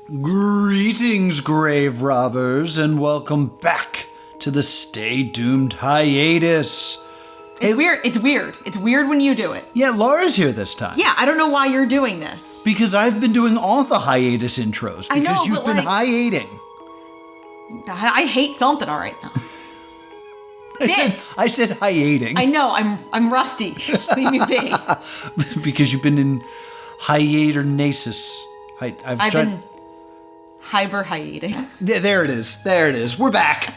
Greetings, grave robbers, and welcome back to the Stay Doomed hiatus. It's weird. It's weird. It's weird when you do it. Yeah, Laura's here this time. Yeah, I don't know why you're doing this. Because I've been doing all the hiatus intros. I know, Because you've been hiating. I hate something all right now. I said hiating. I know. I'm rusty. Leave me be. Because you've been in hiaturnasis. I've been hiating. There it is. There it is. We're back.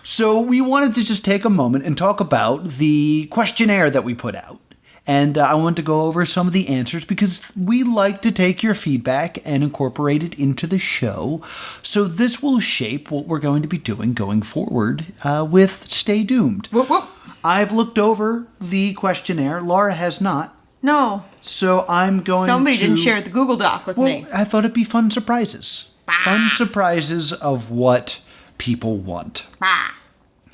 So we wanted to just take a moment and talk about the questionnaire that we put out. And I want to go over some of the answers because we like to take your feedback and incorporate it into the show. So this will shape what we're going to be doing going forward with Stay Doomed. Whoop, whoop. I've looked over the questionnaire. Laura has not. No. So I'm going Somebody didn't share the Google Doc with me. I thought it'd be fun surprises. Fun surprises of what people want.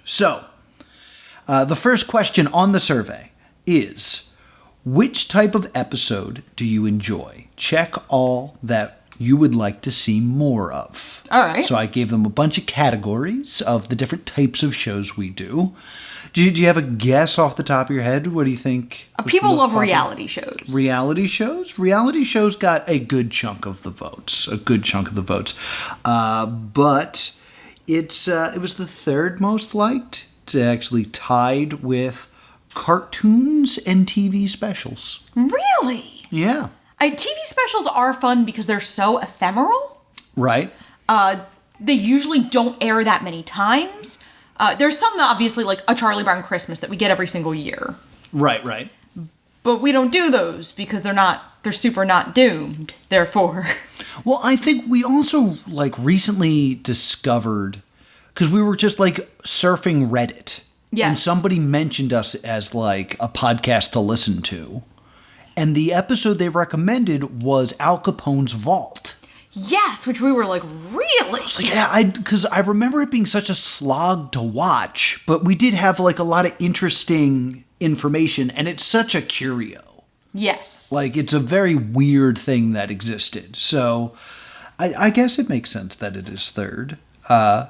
So, the first question on the survey is, which type of episode do you enjoy? Check all that you would like to see more of. All right. So I gave them a bunch of categories of the different types of shows we do. Do you have a guess off the top of your head? What do you think? People love reality shows. Reality shows? Reality shows got a good chunk of the votes. But it was the third most liked. It's actually tied with cartoons and TV specials. Really? Yeah. TV specials are fun because they're so ephemeral. Right. They usually don't air that many times. There's some, obviously, like A Charlie Brown Christmas that we get every single year. Right. But we don't do those because they're super not doomed, therefore. Well, I think we also, recently discovered, because we were just, surfing Reddit. Yes. And somebody mentioned us as, a podcast to listen to. And the episode they recommended was Al Capone's Vault. Yes, which we were like, really? I was like, yeah, because I remember it being such a slog to watch, but we did have a lot of interesting information, and it's such a curio. Yes. It's a very weird thing that existed. So I guess it makes sense that it is third. There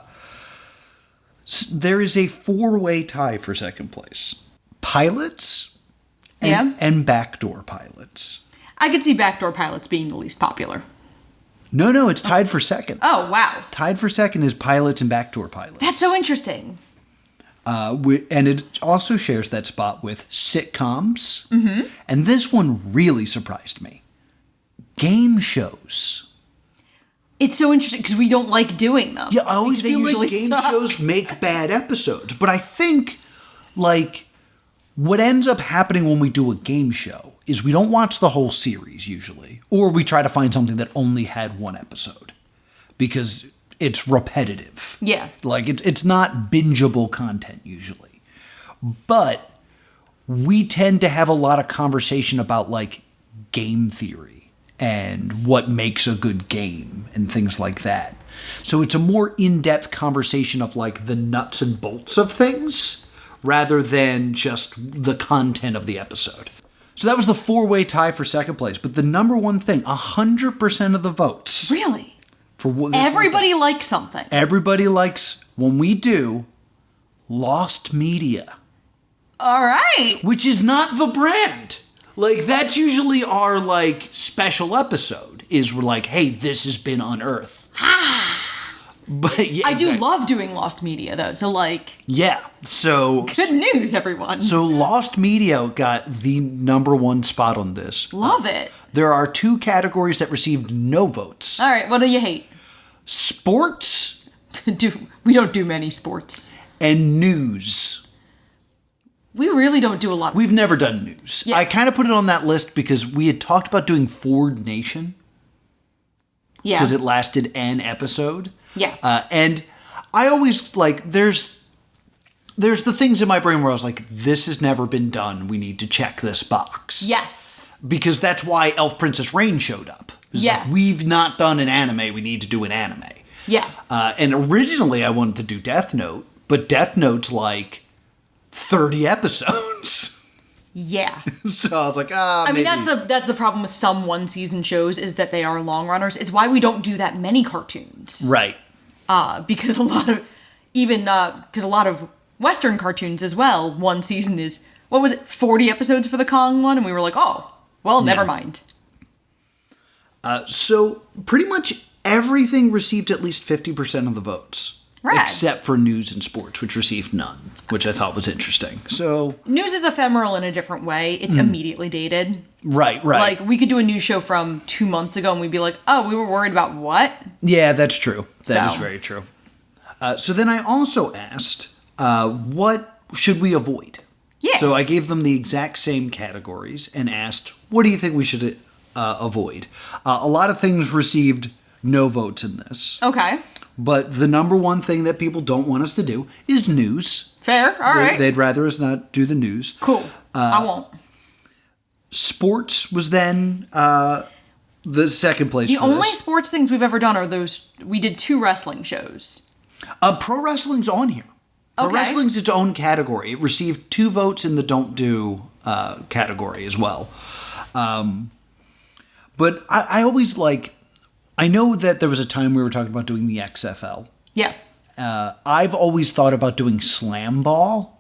is a 4-way tie for second place. Pilots and backdoor pilots. I could see backdoor pilots being the least popular. No, it's tied for second. Oh, wow. Tied for second is pilots and backdoor pilots. That's so interesting. And it also shares that spot with sitcoms. Mm-hmm. And this one really surprised me. Game shows. It's so interesting because we don't like doing them. Yeah, I always feel like game shows make bad episodes. But I think, what ends up happening when we do a game show is we don't watch the whole series usually, or we try to find something that only had one episode because it's repetitive. Yeah. It's not bingeable content usually. But we tend to have a lot of conversation about game theory and what makes a good game and things like that. So it's a more in-depth conversation of the nuts and bolts of things rather than just the content of the episode. So that was the 4-way tie for second place. But the number one thing, 100% of the votes. Really? Everybody likes something. Everybody likes, when we do, Lost Media. All right. Which is not the brand. That's usually our, special episode. Is we're hey, this has been unearthed. But yeah, I do love doing Lost Media, though. So, yeah. So good news, everyone. So Lost Media got the number one spot on this. Love it. There are 2 categories that received no votes. All right, what do you hate? Sports. We don't do many sports. And news. We really don't do a lot. We've never done news. Yeah. I kind of put it on that list because we had talked about doing Ford Nation. Yeah. Because it lasted an episode. Yeah. And I always, there's the things in my brain where I was this has never been done. We need to check this box. Yes. Because that's why Elf Princess Rain showed up. Yeah. We've not done an anime. We need to do an anime. Yeah. And originally I wanted to do Death Note, but Death Note's 30 episodes. Yeah. So I was like, I maybe. mean, that's the problem with some one-season shows is that they are long runners. It's why we don't do that many cartoons. Right. Because a lot of Western cartoons as well, one season is, 40 episodes for the Kong one? And we were like, oh, well, never mind. So pretty much everything received at least 50% of the votes. Rad. Except for news and sports, which received none, which I thought was interesting. So news is ephemeral in a different way. It's immediately dated. Right. Like, we could do a news show from 2 months ago and we'd be like, oh, we were worried about what? Yeah, that's true. That is very true. So then I also asked, what should we avoid? Yeah. So I gave them the exact same categories and asked, what do you think we should avoid? A lot of things received no votes in this. Okay. But the number one thing that people don't want us to do is news. Fair. All right. They'd rather us not do the news. Cool. I won't. Sports was then the second place. The for only this. sports things we've ever done are those. We did 2 wrestling shows. Pro wrestling's on here. Pro Okay. wrestling's its own category. It received 2 votes in the don't do category as well. But I always like. I know that there was a time we were talking about doing the XFL. Yeah. I've always thought about doing slam ball,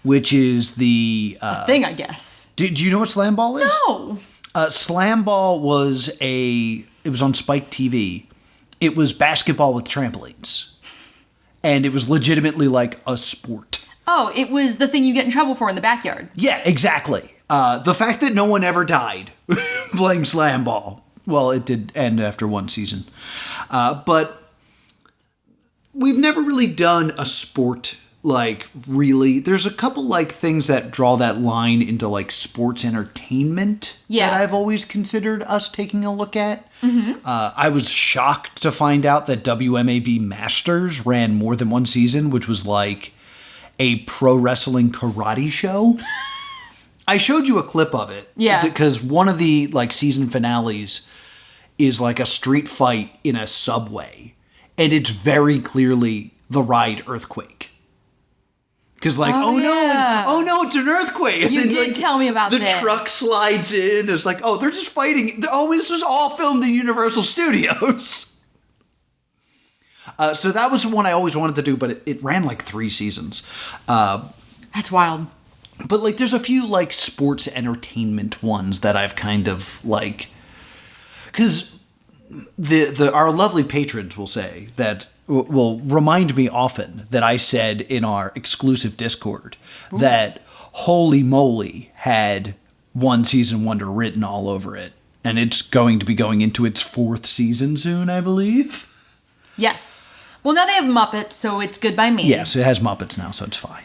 which is the Thing, I guess. Do you know what slam ball is? No. Slam ball was it was on Spike TV. It was basketball with trampolines. And it was legitimately like a sport. Oh, it was the thing you get in trouble for in the backyard. Yeah, exactly. The fact that no one ever died playing slam ball. Well, it did end after 1 season. But we've never really done a sport, like, really. There's a couple, like, things that draw that line into, like, sports entertainment Yeah. that I've always considered us taking a look at. Mm-hmm. I was shocked to find out that WMAB Masters ran more than 1 season, which was, like, a pro wrestling karate show. I showed you a clip of it. Yeah. Because one of the, like, season finales is like a street fight in a subway. And it's very clearly the ride Earthquake. Because like, yeah. no, it's an earthquake. And You then, did like, tell me about the this. truck slides in. It's like, oh, they're just fighting. Oh, this was all filmed in Universal Studios. So that was one I always wanted to do, but it ran like 3 seasons. That's wild. But like, there's a few like sports entertainment ones that I've kind of like, because our lovely patrons will say that will remind me often that I said in our exclusive Discord that Holy Moly had 1 season wonder written all over it, and it's going to be going into its 4th season soon, I believe. Yes. Well, now they have Muppets, so it's good by me. Yes, it has Muppets now, so it's fine.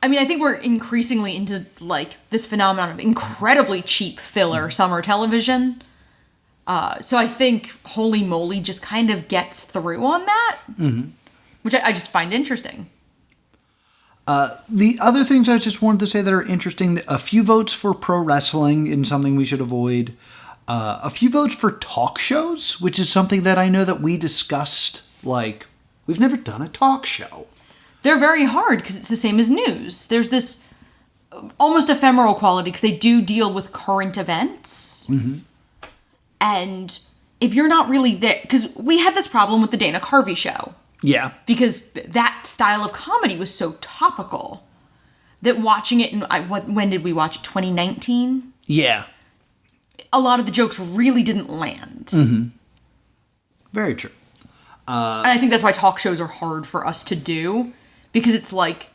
I mean, I think we're increasingly into, like, this phenomenon of incredibly cheap filler summer television. So I think Holy Moly just kind of gets through on that, which I just find interesting. The other things I just wanted to say that are interesting, a few votes for pro wrestling in something we should avoid. A few votes for talk shows, which is something that I know that we discussed, like, we've never done a talk show. They're very hard because it's the same as news. There's this almost ephemeral quality because they do deal with current events. Mm-hmm. And if you're not really there, because we had this problem with the Dana Carvey show. Yeah. Because that style of comedy was so topical that watching it when did we watch it? 2019? Yeah. A lot of the jokes really didn't land. Mm-hmm. Very true. And I think that's why talk shows are hard for us to do. Because it's like,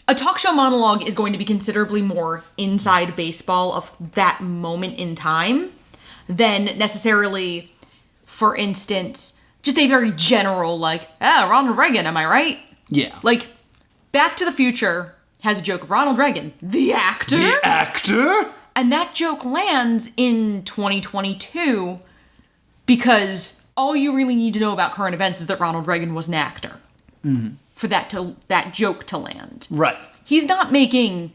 a talk show monologue is going to be considerably more inside baseball of that moment in time than necessarily, for instance, just a very general, like, Ronald Reagan, am I right? Yeah. Like, Back to the Future has a joke of Ronald Reagan, the actor. The actor? And that joke lands in 2022 because all you really need to know about current events is that Ronald Reagan was an actor. Mm-hmm. For that joke to land. Right. He's not making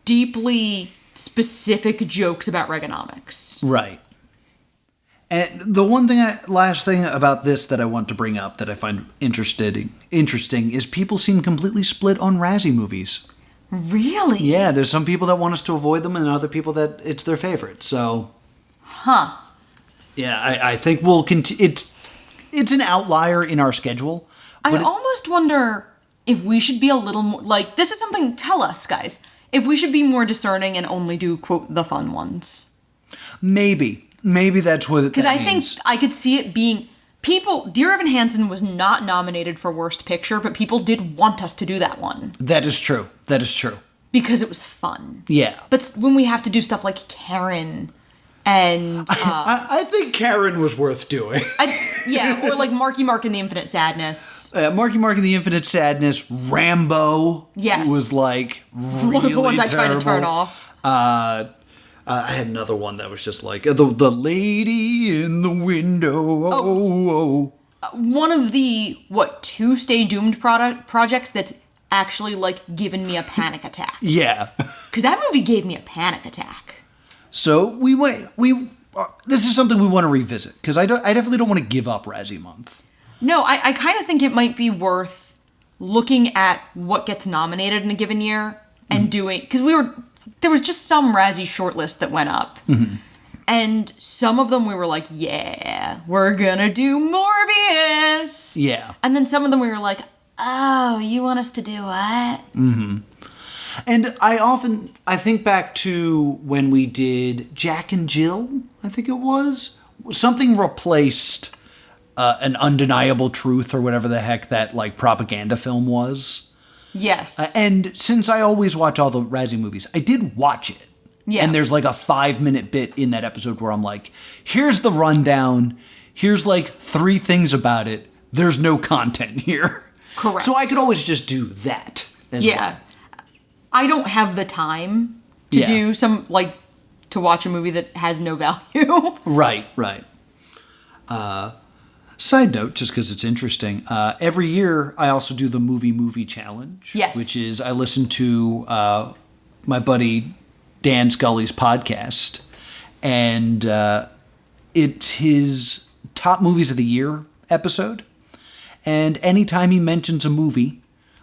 deeply specific jokes about Reaganomics. Right. And the last thing about this that I want to bring up that I find interesting is people seem completely split on Razzie movies. Really? Yeah, there's some people that want us to avoid them and other people that it's their favorite. So, yeah, I think we'll continue. It's an outlier in our schedule. I almost wonder if we should be a little more, like, this is something, tell us, guys, if we should be more discerning and only do, quote, the fun ones. Maybe that's what it means. Because I think I could see it being, Dear Evan Hansen was not nominated for Worst Picture, but people did want us to do that one. That is true. Because it was fun. Yeah. But when we have to do stuff like Karen and... I think Karen was worth doing. or like Marky Mark and the Infinite Sadness. Marky Mark and the Infinite Sadness. Rambo was like really one of the ones terrible. I tried to turn off. I had another one that was just like, the lady in the window. One of the, 2 Stay Doomed projects that's actually, like, given me a panic attack. Yeah. Because that movie gave me a panic attack. So this is something we want to revisit, because I definitely don't want to give up Razzie Month. No, I kind of think it might be worth looking at what gets nominated in a given year and doing, because there was just some Razzie shortlist that went up. Mm-hmm. And some of them we were like, yeah, we're gonna do Morbius. Yeah. And then some of them we were like, oh, you want us to do what? Mm-hmm. And I think back to when we did Jack and Jill, I think it was. Something replaced an Undeniable Truth or whatever the heck that, like, propaganda film was. Yes. And since I always watch all the Razzie movies, I did watch it. Yeah. And there's like a 5-minute bit in that episode where I'm like, here's the rundown. Here's like 3 things about it. There's no content here. Correct. So I could always just do that as well. I don't have the time to do to watch a movie that has no value. Right. Side note, just because it's interesting, every year I also do the movie challenge. Yes. Which is I listen to my buddy Dan Scully's podcast, and it's his top movies of the year episode. And anytime he mentions a movie,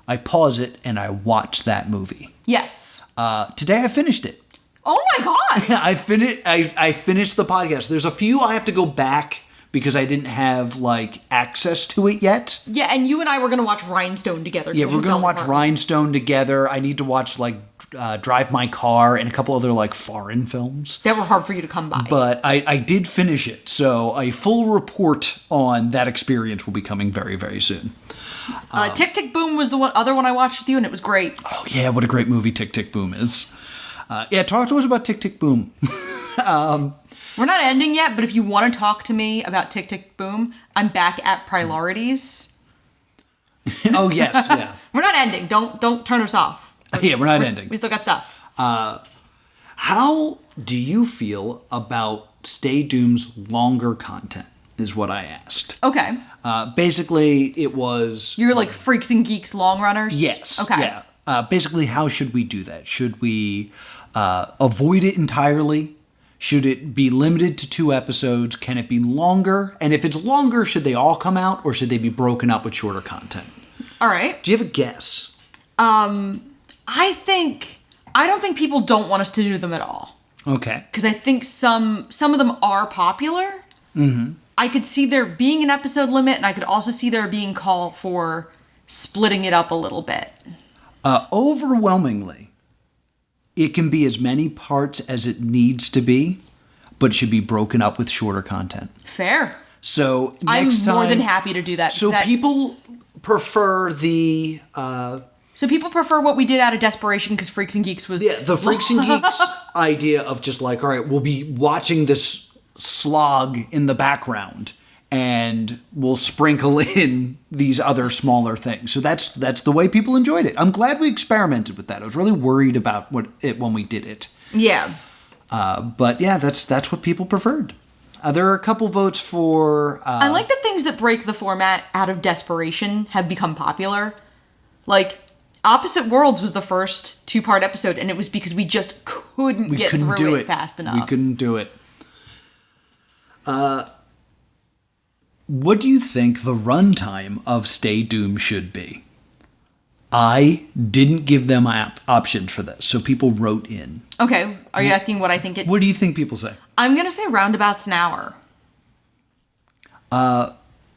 I pause it and I watch that movie. Yes. Today I finished it. Oh my god! I finished the podcast. There's a few I have to go back because I didn't have, like, access to it yet. Yeah, and you and I were going to watch Rhinestone together. Yeah, we're going to watch Rhinestone together. I need to watch, like, Drive My Car and a couple other, like, foreign films. That were hard for you to come by. But I did finish it, so a full report on that experience will be coming very, very soon. Tick, Tick, Boom was the other one I watched with you, and it was great. Oh, yeah, what a great movie Tick, Tick, Boom is. Talk to us about Tick, Tick, Boom. We're not ending yet, but if you want to talk to me about Tick, Tick, Boom, I'm back at Priorities. Oh, yes, yeah. We're not ending. Don't turn us off. We're not ending. We still got stuff. How do you feel about Stay Doom's longer content, is what I asked. Okay. Basically, it was... You're like Freaks and Geeks long runners? Yes. Okay. Yeah. Basically, how should we do that? Should we avoid it entirely? Should it be limited to 2 episodes? Can it be longer? And if it's longer, should they all come out, or should they be broken up with shorter content? All right. Do you have a guess? I don't think people don't want us to do them at all. Okay. Because I think some of them are popular. Mm-hmm. I could see there being an episode limit, and I could also see there being call for splitting it up a little bit. Overwhelmingly, it can be as many parts as it needs to be, but it should be broken up with shorter content. Fair. So I'm next time, more than happy to do that. So people prefer the... So people prefer what we did out of desperation because Freaks and Geeks was... Yeah, the Freaks and Geeks idea of just like, all right, we'll be watching this slog in the background and we'll sprinkle in these other smaller things. So that's the way people enjoyed it. I'm glad we experimented with that. I was really worried about when we did it. Yeah. But yeah, that's what people preferred. There are a couple votes for... I like the things that break the format out of desperation have become popular. Like... Opposite Worlds was the first 2-part episode, and it was because we just couldn't get through it fast enough. We couldn't do it. What do you think the runtime of Stay Doomed should be? I didn't give them options for this, so people wrote in. Okay, are you asking what I think it... What do you think people say? I'm going to say roundabouts an hour.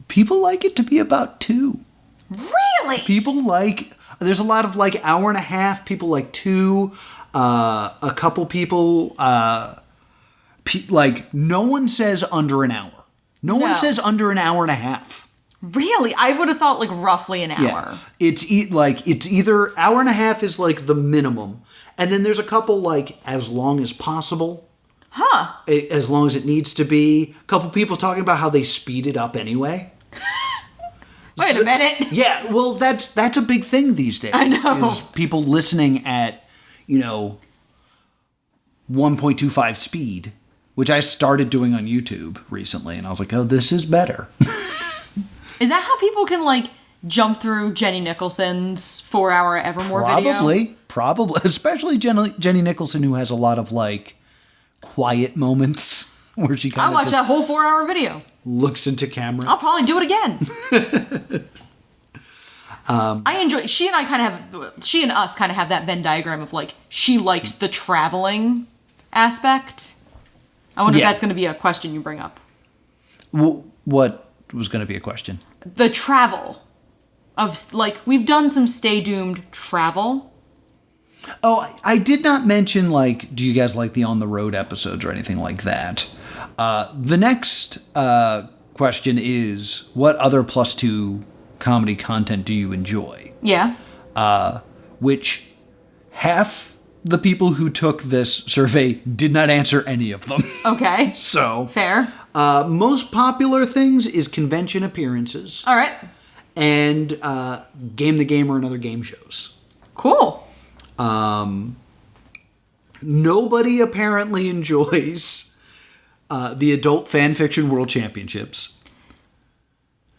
People like it to be about 2. Really? People like... There's a lot of like hour and a half. People like 2. A couple people... like, no one says under an hour. No one says under an hour and a half. Really? I would have thought like roughly an hour. Yeah. It's either hour and a half is like the minimum, and then there's a couple like as long as possible. Huh. As long as it needs to be. A couple people talking about how they speed it up anyway. Wait a minute. Yeah, well that's a big thing these days. I know. Is people listening at, 1.25 speed, which I started doing on YouTube recently, and I was like, oh, this is better. Is that how people can, like, jump through Jenny Nicholson's 4-hour Evermore video? Probably. Especially Jenny Nicholson, who has a lot of, like, quiet moments where she kind of I watched that whole 4-hour video. Looks into camera. I'll probably do it again. I enjoy... She and us kind of have that Venn diagram of, like, she likes the traveling aspect. I wonder if that's going to be a question you bring up. What was going to be a question? The travel of, like, we've done some Stay Doomed travel. Oh, I did not mention, like, do you guys like the on the road episodes or anything like that? The next question is, what other +2 comedy content do you enjoy? Yeah. Which half the people who took this survey did not answer any of them. Okay. So. Fair. Most popular things is convention appearances. All right. And Game the Gamer and other game shows. Cool. Nobody apparently enjoys the Adult Fan Fiction World Championships.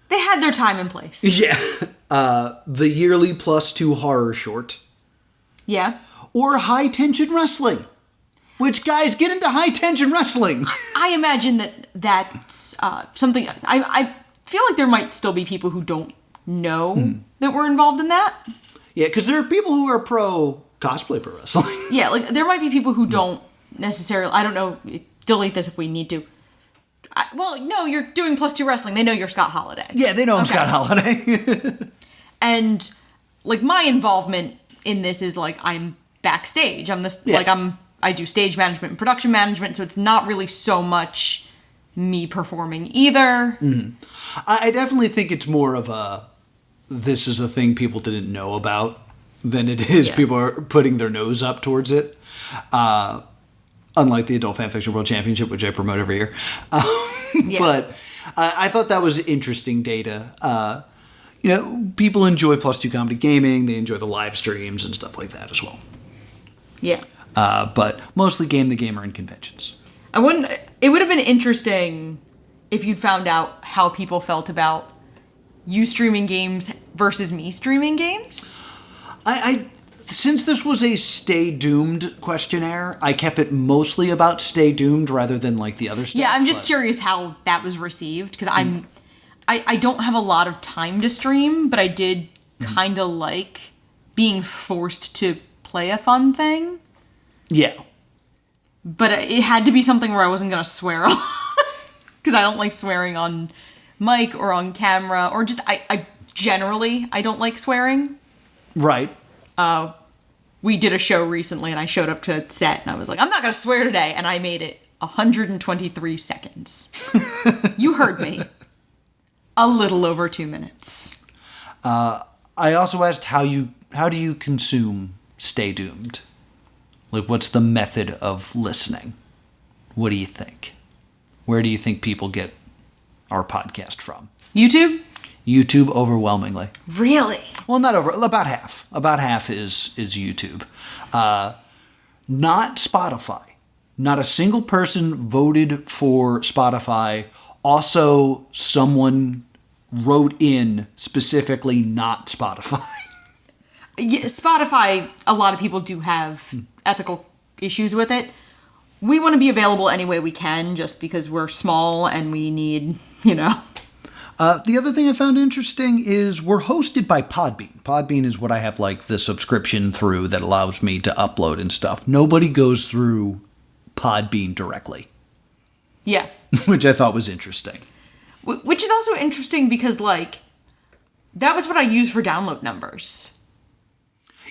They had their time and place. Yeah. The yearly +2 horror short. Yeah. Or high tension wrestling. Which, guys, get into high tension wrestling. I imagine that's something... I feel like there might still be people who don't know that we're involved in that. Yeah, because there are people who are pro cosplay pro wrestling. Yeah, like, there might be people who don't necessarily... I don't know. Delete this if we need to. Well, no, you're doing +2 wrestling. They know you're Scott Holiday. Yeah, they know I'm Scott Holiday. And, like, my involvement in this is, like, I'm backstage. I'm this... Yeah. Like, I do stage management and production management, so it's not really so much me performing either. Mm-hmm. I definitely think it's more of this is a thing people didn't know about than it is people are putting their nose up towards it. Unlike the Adult Fan Fiction World Championship, which I promote every year. But I thought that was interesting data. People enjoy +2 comedy gaming. They enjoy the live streams and stuff like that as well. Yeah. But mostly Game the Gamer and conventions. It would have been interesting if you'd found out how people felt about you streaming games versus me streaming games. Since this was a Stay Doomed questionnaire, I kept it mostly about Stay Doomed rather than like the other stuff. Yeah, I'm just curious how that was received, because I don't have a lot of time to stream, but I did kind of like being forced to play a fun thing. Yeah. But it had to be something where I wasn't going to swear on, because I don't like swearing on mic or on camera, or just, I generally, I don't like swearing. Right. We did a show recently, and I showed up to set, and I was like, I'm not going to swear today, and I made it 123 seconds. You heard me. A little over 2 minutes. I also asked how do you consume Stay Doomed? Like, what's the method of listening? What do you think? Where do you think people get our podcast from? YouTube? YouTube overwhelmingly. Really? Well, not over. About half. About half is YouTube. Not Spotify. Not a single person voted for Spotify. Also, someone wrote in specifically not Spotify. Yeah, Spotify, a lot of people do have ethical issues with it. We want to be available any way we can, just because we're small and we need, The other thing I found interesting is we're hosted by Podbean. Podbean is what I have like the subscription through that allows me to upload and stuff. Nobody goes through Podbean directly. Yeah. Which I thought was interesting. Which is also interesting because, like, that was what I used for download numbers.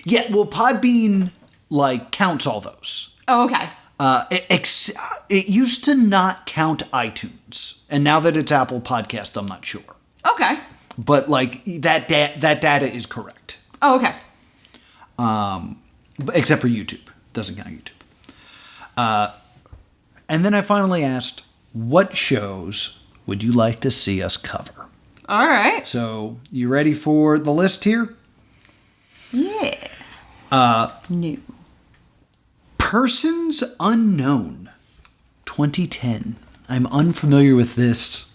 Yeah, well, Podbean, like, counts all those. Oh, okay. It used to not count iTunes. And now that it's Apple Podcast, I'm not sure. Okay. But, like, that data is correct. Oh, okay. Except for YouTube. Doesn't count YouTube. And then I finally asked, what shows would you like to see us cover? All right. So, you ready for the list here? Yeah. New. Persons Unknown 2010. I'm unfamiliar with this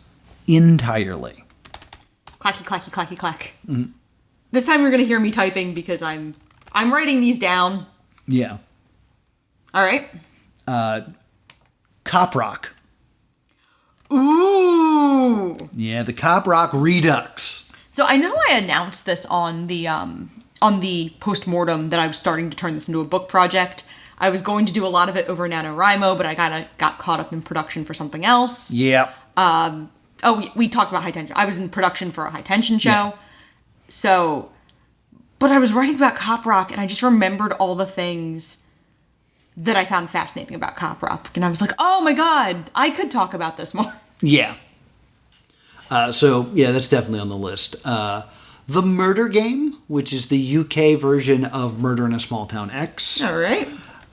entirely. Clacky, clacky, clacky, clack. Mm-hmm. This time you're going to hear me typing because I'm writing these down. Yeah. All right. Cop Rock. Ooh. Yeah, the Cop Rock Redux. So I know I announced this on the postmortem that I was starting to turn this into a book project. I was going to do a lot of it over NaNoWriMo, but I got caught up in production for something else. Yeah. We talked about high tension. I was in production for a high tension show. Yeah. So, but I was writing about Cop Rock and I just remembered all the things that I found fascinating about Cop Rock. And I was like, oh my God, I could talk about this more. Yeah. So, yeah, that's definitely on the list. The Murder Game, which is the UK version of Murder in a Small Town X. All right.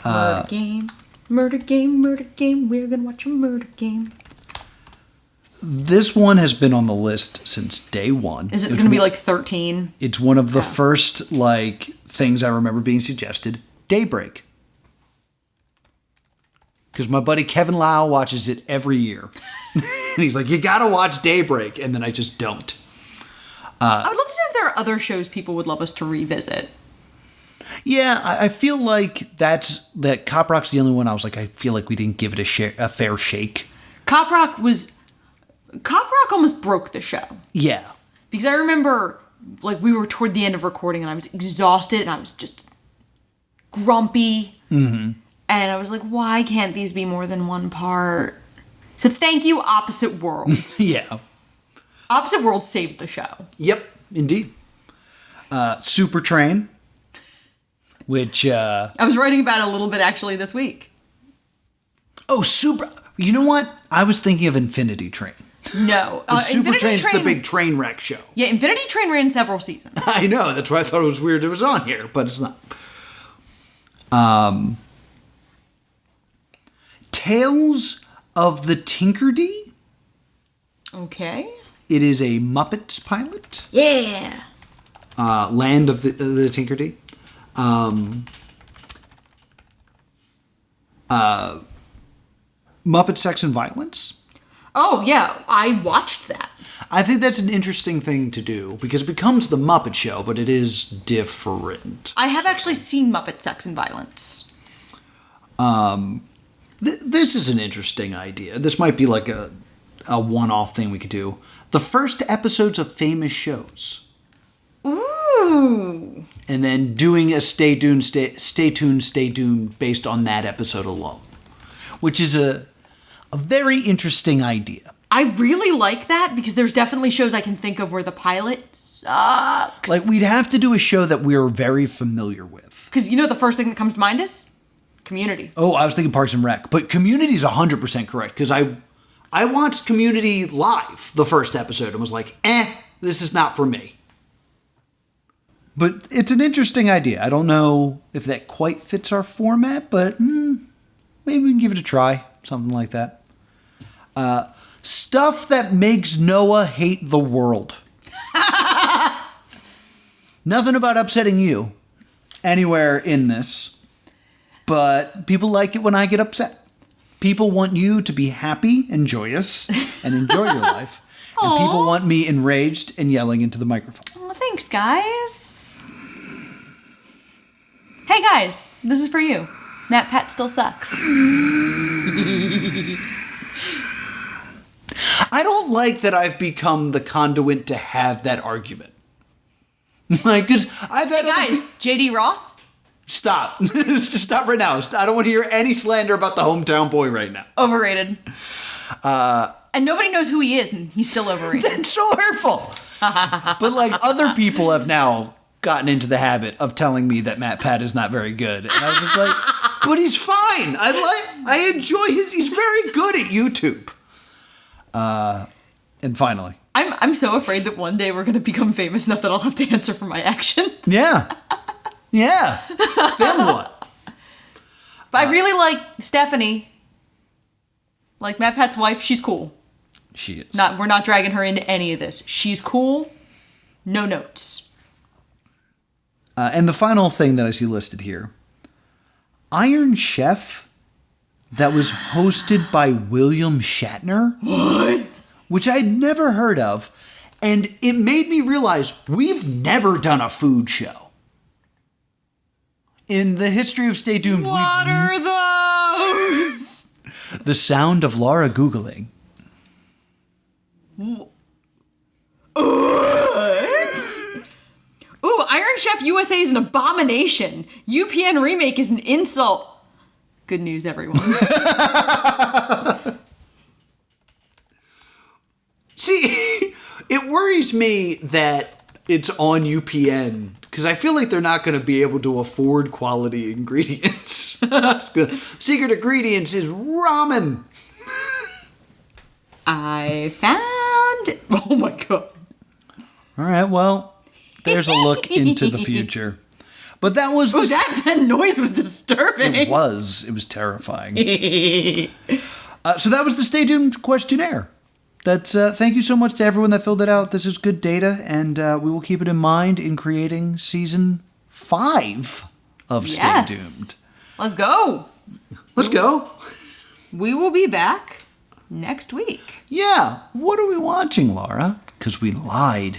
Murder game, murder game, murder game. We're going to watch a murder game. This one has been on the list since day one. Is it going to be like 13? It's one of the first, like, things I remember being suggested. Daybreak. Because my buddy Kevin Lau watches it every year. And he's like, you gotta watch Daybreak. And then I just don't. I would love to know if there are other shows people would love us to revisit. Yeah, I feel like that Cop Rock's the only one I was like, I feel like we didn't give it a fair shake. Cop Rock almost broke the show. Yeah. Because I remember, like, we were toward the end of recording and I was exhausted and I was just grumpy. Mm-hmm. And I was like, why can't these be more than one part? So thank you, Opposite Worlds. Yeah. Opposite Worlds saved the show. Yep, indeed. Super Train, which... I was writing about it a little bit, actually, this week. Oh, Super... You know what? I was thinking of Infinity Train. No. Super Train's the big train wreck show. Yeah, Infinity Train ran several seasons. I know. That's why I thought it was weird it was on here, but it's not. Tales of the Tinkerdy. Okay. It is a Muppets pilot. Yeah. Land of the Tinkerdy. Muppet Sex and Violence. Oh, yeah. I watched that. I think that's an interesting thing to do because it becomes the Muppet Show, but it is different. I have actually seen Muppet Sex and Violence. This is an interesting idea. This might be like a one-off thing we could do. The first episodes of famous shows. Ooh. And then doing a stay tuned based on that episode alone. Which is a very interesting idea. I really like that because there's definitely shows I can think of where the pilot sucks. Like, we'd have to do a show that we're very familiar with. Because you know the first thing that comes to mind is? Community. Oh, I was thinking Parks and Rec. But Community's 100% correct because I watched Community live the first episode and was like, this is not for me. But it's an interesting idea. I don't know if that quite fits our format, but maybe we can give it a try. Something like that. Stuff that makes Noah hate the world. Nothing about upsetting you anywhere in this. But people like it when I get upset. People want you to be happy and joyous and enjoy your life. And people want me enraged and yelling into the microphone. Oh, thanks, guys. Hey, guys. This is for you. Matt Pat still sucks. I don't like that I've become the conduit to have that argument. Like, because I've had... Hey guys, JD Roth? Stop. Just stop right now. I don't want to hear any slander about the hometown boy right now. Overrated. And nobody knows who he is, and he's still overrated. That's so hurtful. But, like, other people have now gotten into the habit of telling me that Matt Pat is not very good. And I was just like, but he's fine. I enjoy he's very good at YouTube. And finally. I'm so afraid that one day we're going to become famous enough that I'll have to answer for my actions. Yeah. Yeah. Then what? But I really like Stephanie. Like Matt Pat's wife, she's cool. She is. We're not dragging her into any of this. She's cool. No notes. And the final thing that I see listed here. Iron Chef that was hosted by William Shatner. What? Which I'd never heard of. And it made me realize we've never done a food show. In the history of Stay Doomed, What are those? The sound of Laura Googling. What? Ooh, Iron Chef USA is an abomination. UPN remake is an insult. Good news, everyone. See, it worries me that it's on UPN because I feel like they're not going to be able to afford quality ingredients. Secret ingredients is ramen. I found... Oh my god. All right, well, there's a look into the future. But that was... that noise was disturbing. It was terrifying. So that was the Stay Doomed questionnaire. That's thank you so much to everyone that filled it out. This is good data, and we will keep it in mind in creating season 5 of Stay Doomed. Let's go. Let's go. We will be back next week. Yeah. What are we watching, Laura? Because we lied.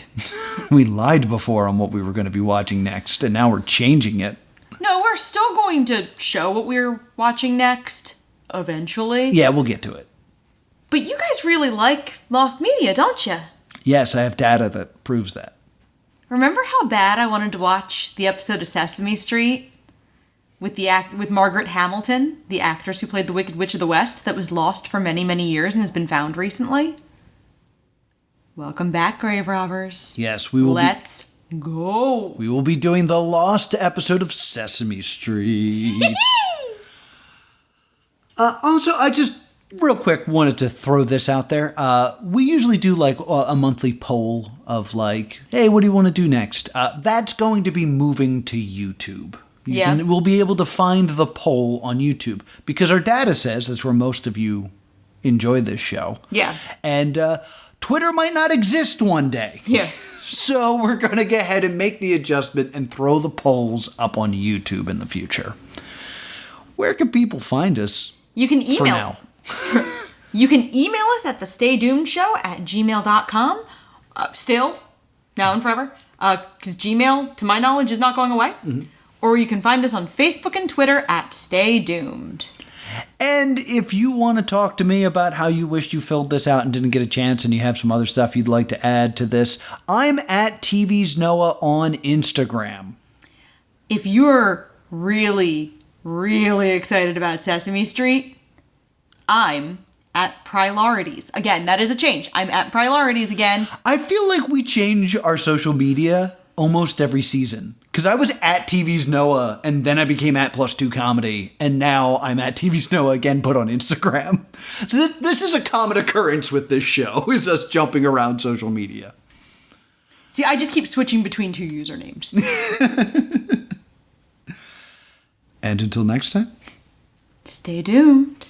We lied before on what we were going to be watching next, and now we're changing it. No, we're still going to show what we're watching next, eventually. Yeah, we'll get to it. But you guys really like Lost Media, don't you? Yes, I have data that proves that. Remember how bad I wanted to watch the episode of Sesame Street with Margaret Hamilton, the actress who played the Wicked Witch of the West, that was lost for many, many years and has been found recently? Welcome back, grave robbers. Yes, we will. Let's go. We will be doing the lost episode of Sesame Street. Also, I just real quick wanted to throw this out there. We usually do like a monthly poll of like, hey, what do you want to do next? That's going to be moving to YouTube. We'll be able to find the poll on YouTube because our data says that's where most of you enjoy this show. Yeah. And Twitter might not exist one day. Yes. So we're going to go ahead and make the adjustment and throw the polls up on YouTube in the future. Where can people find us? You can email. For now. You can email us at thestaydoomshow@gmail.com. Still, now and forever. Because Gmail, to my knowledge, is not going away. Mm-hmm. Or you can find us on Facebook and Twitter at Stay Doomed. And if you want to talk to me about how you wished you filled this out and didn't get a chance and you have some other stuff you'd like to add to this, I'm at TV's Noah on Instagram. If you're really, really excited about Sesame Street, I'm at Priorities. Again, that is a change. I'm at Priorities again. I feel like we change our social media almost every season. Because I was at TV's Noah, and then I became at +2 Comedy, and now I'm at TV's Noah again, put on Instagram. So this is a common occurrence with this show, is us jumping around social media. See, I just keep switching between 2 usernames. And until next time, stay doomed.